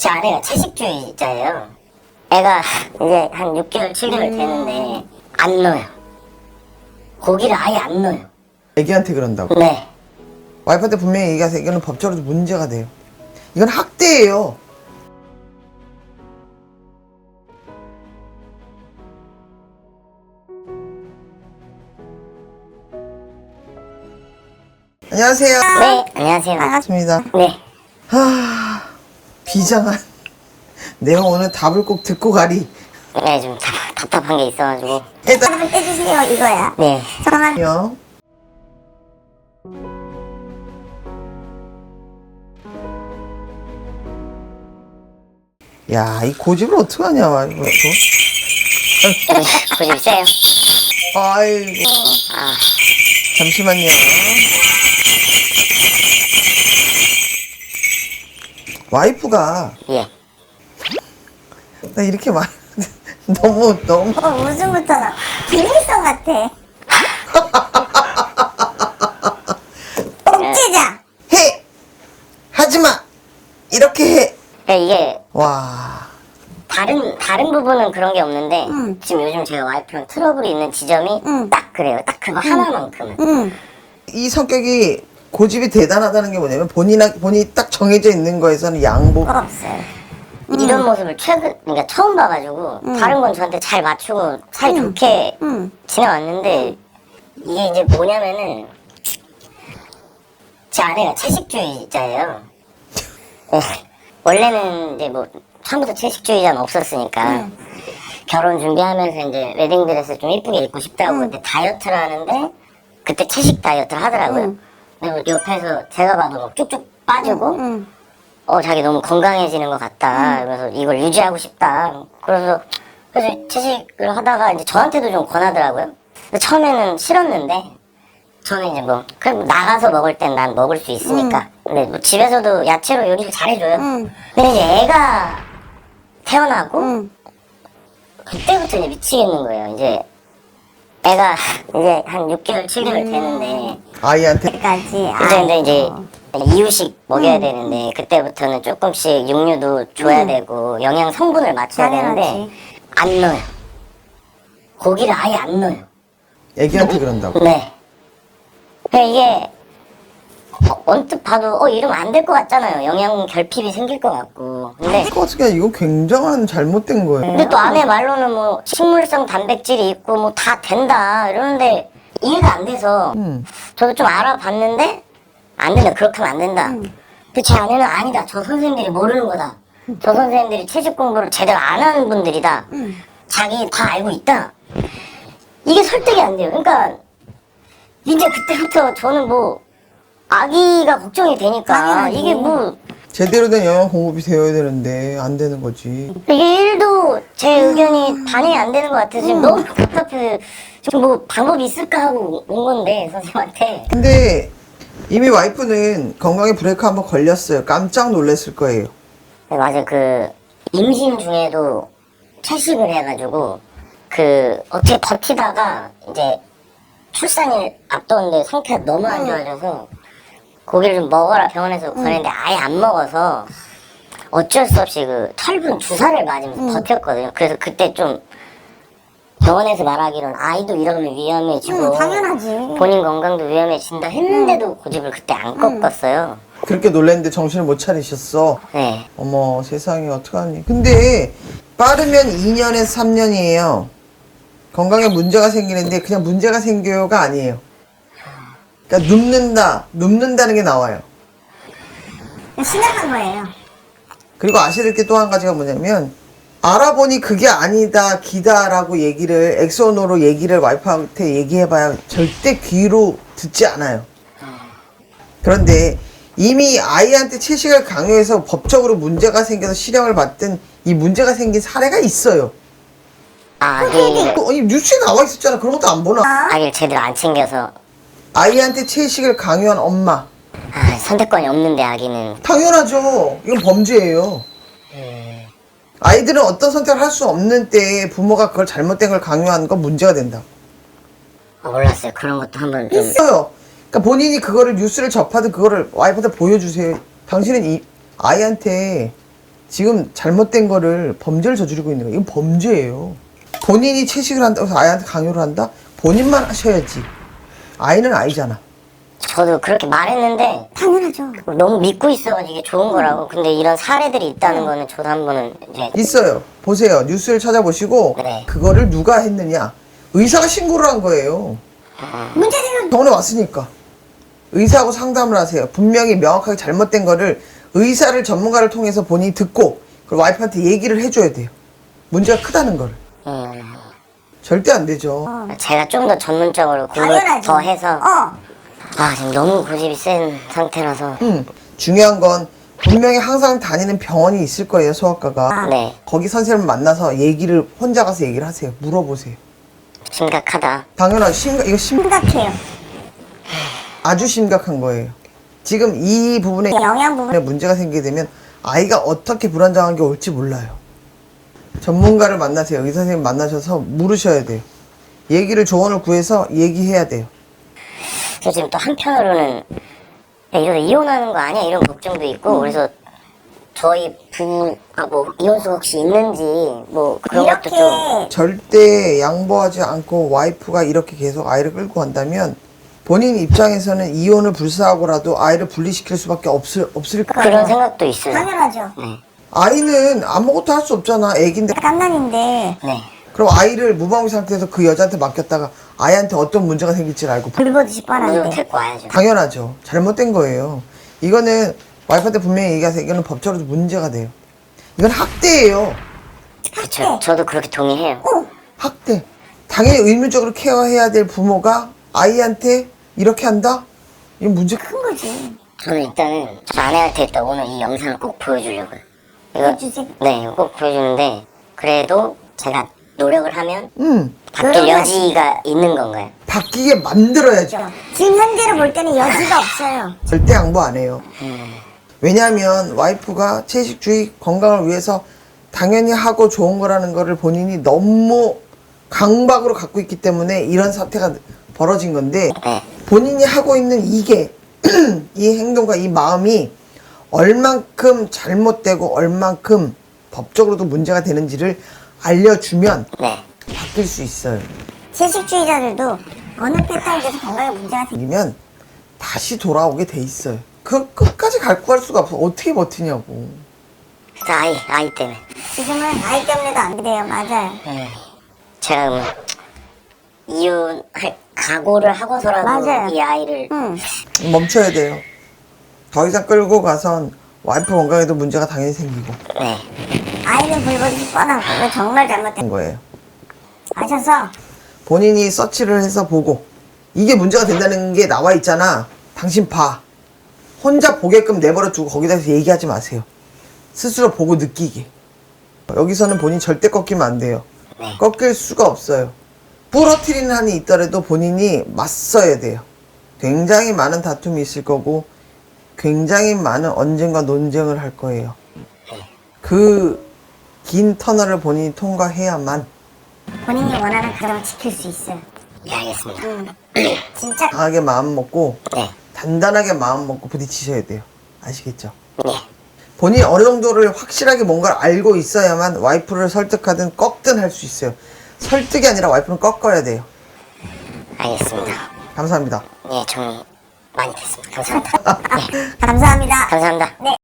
제 아내가 채식주의자예요. 애가 이제 한 6개월, 7개월 되는데 안 넣어요. 고기를 아예 안 넣어요. 애기한테 그런다고? 네. 와이프한테 분명히 얘기하세요. 이거는 법적으로도 문제가 돼요. 이건 학대예요. 안녕하세요. 네, 안녕하세요. 반갑습니다. 네. 비장한 내가 오늘 답을 꼭 듣고 가리. 네, 좀 답답한 게 있어가지고. 일단 한번 떼주세요 이거야. 네. 잠깐만. 야, 이 고집을 어떡하냐, 와이프. 고집 세요. 아이고. 잠시만요. 와이프가 예. 나 이렇게 말 너무 웃음부터 나 비밀성 같아. 억제자. 해 하지마 이렇게 해. 그러니까 이게 와, 다른 부분은 그런 게 없는데 지금 요즘 제가 와이프랑 트러블이 있는 지점이 딱 그래요. 딱 그거 하나만큼은. 이 성격이 고집이 대단하다는 게 뭐냐면 본인이 딱 정해져 있는 거에서는 양보가 없어요. 이런 모습을 그러니까 처음 봐가지고 다른 건 저한테 잘 맞추고 사이 좋게 지내왔는데 이게 이제 뭐냐면은 제 아내가 채식주의자예요. 네. 원래는 이제 뭐 처음부터 채식주의자는 없었으니까 결혼 준비하면서 이제 웨딩드레스 좀 이쁘게 입고 싶다고 그때 다이어트를 하는데 그때 채식 다이어트를 하더라고요. 그리고 옆에서 제가 봐도 막 쭉쭉 빠지고 자기 너무 건강해지는 것 같다. 그래서 이걸 유지하고 싶다. 그래서 채식을 하다가 이제 저한테도 좀 권하더라고요. 근데 처음에는 싫었는데 저는 이제 뭐 그럼 나가서 먹을 땐 난 먹을 수 있으니까. 근데 뭐 집에서도 야채로 요리를 잘해줘요. 근데 이제 애가 태어나고 그때부터 이제 미치겠는 거예요. 이제 애가 이제 한 6개월, 7개월 되는데 아이한테 까지. 이제 이유식 먹여야 되는데 그때부터는 조금씩 육류도 줘야 되고 영양 성분을 맞춰야 되는데 당연하지. 안 넣어요. 고기를 아예 안 넣어요. 애기한테 그런다고. 네. 그러니까 이게 언뜻 봐도 이러면 안 될 것 같잖아요. 영양 결핍이 생길 것 같고. 근데 그거 어떻게 이거 굉장한 잘못된 거예요. 근데 또 아내 말로는 뭐 식물성 단백질이 있고 뭐 다 된다 이러는데 이해가 안 돼서 저도 좀 알아봤는데 안 된다. 그렇게 하면 안 된다. 근데 제 아내는 아니다. 저 선생님들이 모르는 거다. 저 선생님들이 채식 공부를 제대로 안 하는 분들이다. 자기 다 알고 있다. 이게 설득이 안 돼요. 그러니까 이제 그때부터 저는 뭐 아기가 걱정이 되니까 당연하지. 이게 뭐 제대로 된 영양 공급이 되어야 되는데 안 되는 거지. 이게 1도 제 의견이 반영이 안 되는 것 같아서 지금 너무 답답해서 좀 뭐 방법이 있을까 하고 온 건데 선생님한테. 근데 이미 와이프는 건강에 브레이크 한번 걸렸어요. 깜짝 놀랐을 거예요. 네, 맞아요. 그 임신 중에도 채식을 해가지고 그 어떻게 버티다가 이제 출산을 앞뒀는데 상태가 너무 안 좋아져서 고기를 좀 먹어라 병원에서 권했는데 아예 안 먹어서 어쩔 수 없이 그 털분 주사를 맞으면서 버텼거든요. 그래서 그때 좀 병원에서 말하기로는 아이도 이러면 위험해지고 당연하지. 본인 건강도 위험해진다 했는데도 고집을 그때 안 꺾었어요. 그렇게 놀랐는데 정신을 못 차리셨어. 네. 어머 세상에 어떡하니. 근데 빠르면 2년에서 3년이에요. 건강에 문제가 생기는데 그냥 문제가 생겨요가 아니에요. 그러니까 눕는다는 게 나와요. 심각한 거예요. 그리고 아셔야 될 게 또 한 가지가 뭐냐면 알아보니 그게 아니다 기다라고 얘기를 엑소노로 얘기를 와이프한테 얘기해봐야 절대 귀로 듣지 않아요. 그런데 이미 아이한테 채식을 강요해서 법적으로 문제가 생겨서 실형을 받든 이 문제가 생긴 사례가 있어요. 아니 뉴스에 나와 있었잖아. 그런 것도 안 보나? 아기를 제대로 안 챙겨서 아이한테 채식을 강요한 엄마. 선택권이 없는데 아기는. 당연하죠. 이건 범죄예요. 아이들은 어떤 선택을 할 수 없는 때에 부모가 그걸 잘못된 걸 강요하는 건 문제가 된다. 몰랐어요. 그런 것도 한번 좀. 있어요. 그러니까 본인이 그거를 뉴스를 접하든 그거를 와이프한테 보여주세요. 당신은 이 아이한테 지금 잘못된 거를 범죄를 저지르고 있는 거예요. 이건 범죄예요. 본인이 채식을 한다고 해서 아이한테 강요를 한다? 본인만 하셔야지. 아이는 아이잖아. 저도 그렇게 말했는데 당연하죠. 너무 믿고 있어가지고 이게 좋은 거라고. 근데 이런 사례들이 있다는 거는 저도 한 번은 이제 있어요. 보세요. 뉴스를 찾아보시고 네. 그거를 누가 했느냐. 의사가 신고를 한 거예요. 문제는 병원에 왔으니까. 의사하고 상담을 하세요. 분명히 명확하게 잘못된 거를 의사를 전문가를 통해서 본인이 듣고 그리고 와이프한테 얘기를 해줘야 돼요. 문제가 크다는 걸. 절대 안 되죠. 제가 좀 더 전문적으로 공부 당연하지. 더 해서 어. 지금 너무 고집이 센 상태라서 중요한 건 분명히 항상 다니는 병원이 있을 거예요. 소아과가. 네 거기 선생님 만나서 얘기를 혼자 가서 얘기를 하세요. 물어보세요. 심각하다. 당연하죠. 이거 심각해요. 아주 심각한 거예요. 지금 이 부분에 영양 부분. 문제가 생기게 되면 아이가 어떻게 불안정한 게 올지 몰라요. 전문가를 만나세요. 의사 선생님 만나셔서 물으셔야 돼요. 얘기를 조언을 구해서 얘기해야 돼요. 그래서 지금 또 한편으로는 야, 이러다 이혼하는 거 아니야 이런 걱정도 있고 그래서 저희 부부가 뭐 이혼수 혹시 있는지 뭐 그런 것도 좀 이렇게 절대 양보하지 않고 와이프가 이렇게 계속 아이를 끌고 간다면 본인 입장에서는 이혼을 불사하고라도 아이를 분리시킬 수밖에 없을 거예요. 그런 생각도 있어요. 당연하죠. 네. 아이는 아무것도 할 수 없잖아. 애긴데. 갓난인데 네. 그럼 아이를 무방비 상태에서 그 여자한테 맡겼다가 아이한테 어떤 문제가 생길지 알고 불보듯이 무조건 뻔한데. 데리고 와야죠. 당연하죠. 잘못된 거예요. 이거는 와이프한테 분명히 얘기하세요. 이거는 법적으로도 문제가 돼요. 이건 학대예요. 그렇죠. 저도 그렇게 동의해요. 학대. 당연히 의무적으로 케어해야 될 부모가 아이한테 이렇게 한다? 이건 문제 큰 거지. 저는 일단은 저 아내한테 일단 오늘 이 영상을 꼭 보여주려고요. 이거 보여주세요. 네, 이거 꼭 보여주는데 그래도 제가 노력을 하면 바뀔 그러면- 여지가 있는 건가요? 바뀌게 만들어야죠. 지금 현재로 볼 때는 여지가 없어요. 절대 양보 안 해요. 왜냐하면 와이프가 채식주의 건강을 위해서 당연히 하고 좋은 거라는 거를 본인이 너무 강박으로 갖고 있기 때문에 이런 사태가 벌어진 건데 네. 본인이 하고 있는 이게 이 행동과 이 마음이 얼만큼 잘못되고 얼만큼 법적으로도 문제가 되는지를 알려주면 네. 바뀔 수 있어요. 채식주의자들도 어느 패턴에서 건강에 문제가 생기. 생기면 다시 돌아오게 돼 있어요. 그 끝까지 갈고 갈 수가 없어. 어떻게 버티냐고. 그래서 아이 때문에 지금은 아이 때문에도 안 돼요. 맞아요. 제가 그러면 이혼할 각오를 하고서라도 맞아요. 이 아이를 멈춰야 돼요. 더 이상 끌고 가선 와이프 건강에도 문제가 당연히 생기고 네. 아이는 불보듯이 뻔한 거. 이거 정말 잘못된 된 거예요. 아셔서 본인이 서치를 해서 보고 이게 문제가 된다는 게 나와 있잖아. 당신 봐. 혼자 보게끔 내버려 두고 거기다 얘기하지 마세요. 스스로 보고 느끼게. 여기서는 본인 절대 꺾이면 안 돼요. 네. 꺾일 수가 없어요. 부러뜨리는 한이 있더라도 본인이 맞서야 돼요. 굉장히 많은 다툼이 있을 거고 굉장히 많은 언쟁과 논쟁을 할 거예요. 그 긴 터널을 본인이 통과해야만 본인이 원하는 가정을 지킬 수 있어요. 예, 알겠습니다. 진짜 강하게 마음 먹고 네. 단단하게 마음 먹고 부딪히셔야 돼요. 아시겠죠? 네. 본인이 어느 정도를 확실하게 뭔가를 알고 있어야만 와이프를 설득하든 꺾든 할 수 있어요. 설득이 아니라 와이프는 꺾어야 돼요. 알겠습니다. 감사합니다. 예, 정리 많이 됐습니다. 감사합니다. 네. 감사합니다. 감사합니다. 네.